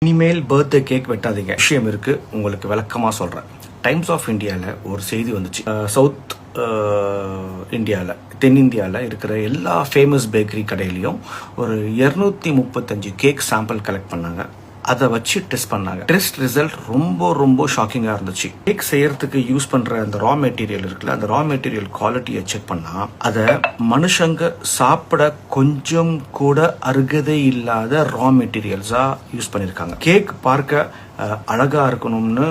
இனிமேல் birthday cake வெட்டாதீங்க. விஷயம் இருக்கு, உங்களுக்கு விளக்கமா சொல்றேன். டைம்ஸ் ஆஃப் இந்தியாவில் ஒரு செய்தி வந்துச்சு. சவுத் இந்தியாவில், தென்னிந்தியாவில் இருக்கிற எல்லா ஃபேமஸ் பேக்கரி கடையிலையும் ஒரு 235 கேக் சாம்பிள் கலெக்ட் பண்ணாங்க. அதை வச்சு டெஸ்ட் பண்ணாங்க. டெஸ்ட் ரிசல்ட் ரொம்ப ஷாக்கிங்காக இருந்துச்சு. கேக் செய்யறதுக்கு யூஸ் பண்ற அந்த ரா மெட்டீரியல் இருக்குல்ல, அந்த ரா மெட்டீரியல் குவாலிட்டியை செக் பண்ணா அதை மனுஷங்க சாப்பிட கொஞ்சம் கூட அருகதை இல்லாத ரா மெட்டீரியல்ஸா யூஸ் பண்ணியிருக்காங்க. கேக் பார்க்க அழகா இருக்கணும்னு,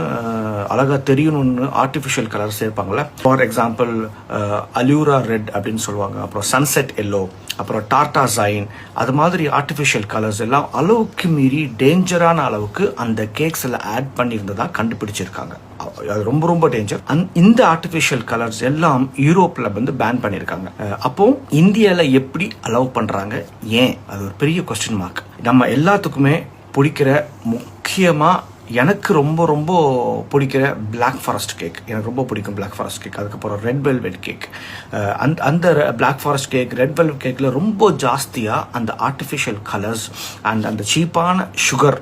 அழகா தெரியணும்னு ஆர்டிஃபிஷியல் கலர் சேர்ப்பாங்கல்ல. ஃபார் எக்ஸாம்பிள் அலூரா ரெட் அப்படின்னு சொல்லுவாங்க, அப்புறம் சன்செட் எல்லோ, அப்புறம் டார்டாசைன், அது மாதிரி ஆர்டிஃபிஷியல் கலர்ஸ் எல்லாம் அளவுக்கு மீறி டேஞ்சரான அளவுக்கு அந்த கேக்ஸ்ல ஆட் பண்ணியிருந்ததா கண்டுபிடிச்சிருக்காங்க. அது ரொம்ப டேஞ்சர். இந்த ஆர்டிஃபிஷியல் கலர்ஸ் எல்லாம் யூரோப்ல வந்து பேன் பண்ணியிருக்காங்க. அப்போ இந்தியால எப்படி அலோவ் பண்றாங்க, ஏன்? அது ஒரு பெரிய கொஸ்டின் மார்க். நம்ம எல்லாத்துக்குமே பிடிக்கிற, முக்கியமா எனக்கு ரொம்ப பிடிக்கிற பிளாக் ஃபாரஸ்ட் கேக். எனக்கு ரொம்ப பிடிக்கும் பிளாக் ஃபாரஸ்ட் கேக். அதுக்கப்புறம் ரெட் வெல்வெட் கேக். அந்த black forest cake, red velvet கேக்ல ரொம்ப ஜாஸ்தியாக அந்த ஆர்டிஃபிஷியல் கலர்ஸ் அண்ட் அந்த சீப்பான சுகர்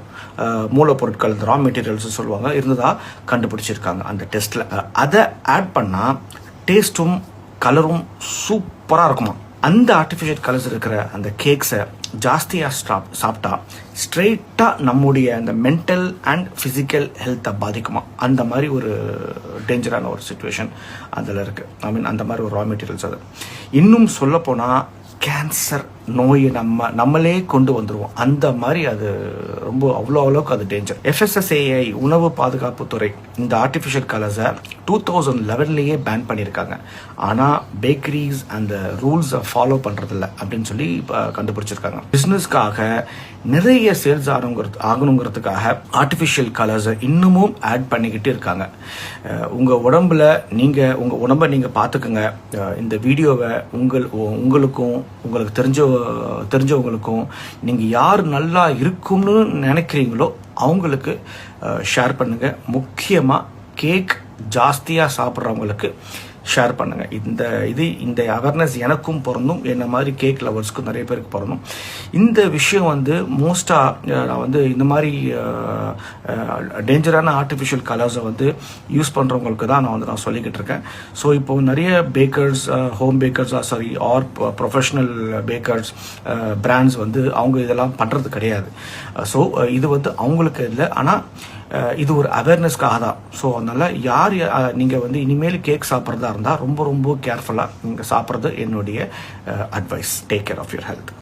மூலப்பொருட்கள், ரா மெட்டீரியல்ஸ் சொல்லுவாங்க, இருந்ததா கண்டுபிடிச்சிருக்காங்க அந்த டெஸ்ட்ல. அதை ஆட் பண்ணா டேஸ்ட்டும் கலரும் சூப்பராக இருக்குமா. அந்த ஆர்டிஃபிஷியல் கலர்ஸ் இருக்கிற அந்த கேக்ஸை ஜாஸ்தியாக சாப்பிட்டா ஸ்ட்ரெயிட்டாக நம்முடைய அந்த மென்டல் அண்ட் ஃபிசிக்கல் ஹெல்த்தை பாதிக்குமா. அந்த மாதிரி ஒரு டேஞ்சரான ஒரு சுச்சுவேஷன் அதில் இருக்குது. அந்த மாதிரி ஒரு ரா மெட்டீரியல்ஸ். அது இன்னும் சொல்லப்போனால் கேன்சர் நோயை நம்மளே கொண்டு வந்துடுவோம். அந்த மாதிரி அது அவ்வளோ அளவுக்கு அது டேஞ்சர். FSSAI உணவு பாதுகாப்பு துறை இந்த ஆர்டிஃபிஷியல் கலர்ஸை 2011 பேன் பண்ணியிருக்காங்க. ஆனால் பேக்கரிஸ் அந்த ரூல்ஸை ஃபாலோ பண்ணுறதில்ல அப்படின்னு சொல்லி கண்டுபிடிச்சிருக்காங்க. பிஸ்னஸ்க்காக நிறைய சேல்ஸ் ஆகணுங்கிறதுக்காக ஆர்டிஃபிஷியல் கலர்ஸை இன்னமும் ஆட் பண்ணிக்கிட்டு இருக்காங்க. உங்கள் உடம்பை நீங்கள் பார்த்துக்குங்க. இந்த வீடியோவை உங்களுக்கும் உங்களுக்கு தெரிஞ்சவங்களுக்கும் நீங்கள் யார் நல்லா இருக்கும்னு நினைக்கிறீங்களோ அவங்களுக்கு ஷேர் பண்ணுங்க. முக்கியமாக கேக் ஜாஸ்தியாக சாப்பிட்றவங்களுக்கு ஷேர் பண்ணுங்க. இந்த அவேர்னஸ் எனக்கும் பொருந்தும், என்ன மாதிரி கேக் லவர்ஸ்க்கும் நிறைய பேருக்கு பொருந்தும். இந்த விஷயம் வந்து மோஸ்ட்டாக நான் வந்து இந்த மாதிரி டேஞ்சரான ஆர்டிஃபிஷியல் கலர்ஸை வந்து யூஸ் பண்ணுறவங்களுக்கு தான் நான் சொல்லிக்கிட்டு இருக்கேன். ஸோ இப்போ நிறைய packers, home packers or professional packers brands வந்து அவங்க இதெல்லாம் பண்ணுறது கிடையாது. ஸோ இது வந்து அவங்களுக்கு இல்லை, ஆனால் இது ஒரு அவேர்னஸ்க்காக தான். ஸோ அதனால் நீங்கள் வந்து இனிமேல் கேக் சாப்பிட்றதா இருந்தால் ரொம்ப கேர்ஃபுல்லாக நீங்கள் சாப்பிட்றது என்னுடைய advice. Take care of your health.